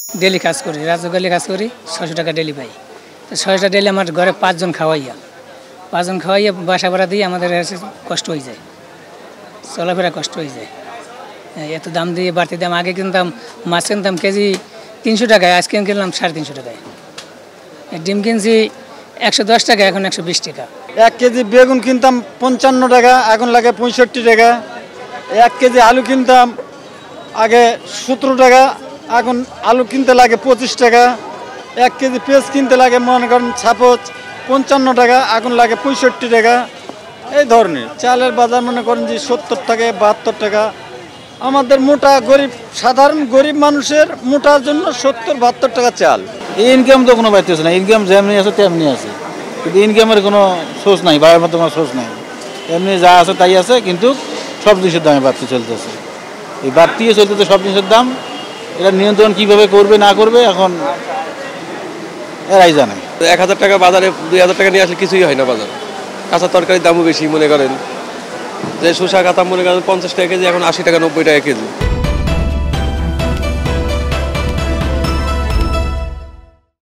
Daily কাজ করি, রাজগলি কাজ করি, 600 টাকা ডেলি পাই। তো 600 টাকা ডেলি আমার ঘরে 5 জন খাওয়াইয়া বাসা ভাড়া দিয়ে আমাদের কষ্ট হয়ে যায়, চলাফেরা কষ্ট হয়ে যায়। এত দাম দিয়ে বাড়তি দাম, আগে কিনতাম মাছ কিনতাম কেজি 300 টাকায়, আজকে কিনলাম 350 টাকায়। ডিম কিনছি 110 টাকা, এখন 120 টাকা। 1 কেজি বেগুন কিনতাম 55 টাকা, এখন লাগে 65 টাকা। 1 কেজি আলু কিনতাম আগে 17 টাকা, এখন আলু কিনতে লাগে 25 টাকা। 1 কেজি পেঁয়াজ কিনতে লাগে মনে করেন 55 টাকা, এখন লাগে 65 টাকা। এই ধরনের চালের বাজার মনে করেন যে 70 টাকা 72 টাকা। আমাদের মোটা গরিব, সাধারণ গরিব মানুষের মোটার জন্য 70-72 টাকা চাল। ইনকাম তো কোনো বাড়তেছে না, ইনকাম যেমনি আছে তেমনি আছে, কিন্তু ইনকামের কোনো সোর্স নাই, বাড়ার মতো কোনো সোর্স নাই। এমনি যা আছে তাই আছে, কিন্তু সব জিনিসের দামে বাড়তে চলতেছে। এই বাড়তিয়ে চলতেছে সব জিনিসের দাম। এটা নিয়ন্ত্রণ কীভাবে করবে না করবে এখন এরাই জানে। 1000 টাকা বাজারে 2000 টাকা নিয়ে আসলে কিছুই হয় না বাজার। কাঁচা তরকারির দামও বেশি, মনে করেন যে শসা কাটা মনে করেন 50 টাকা কেজি, এখন 80 টাকা 90 টাকা কেজি।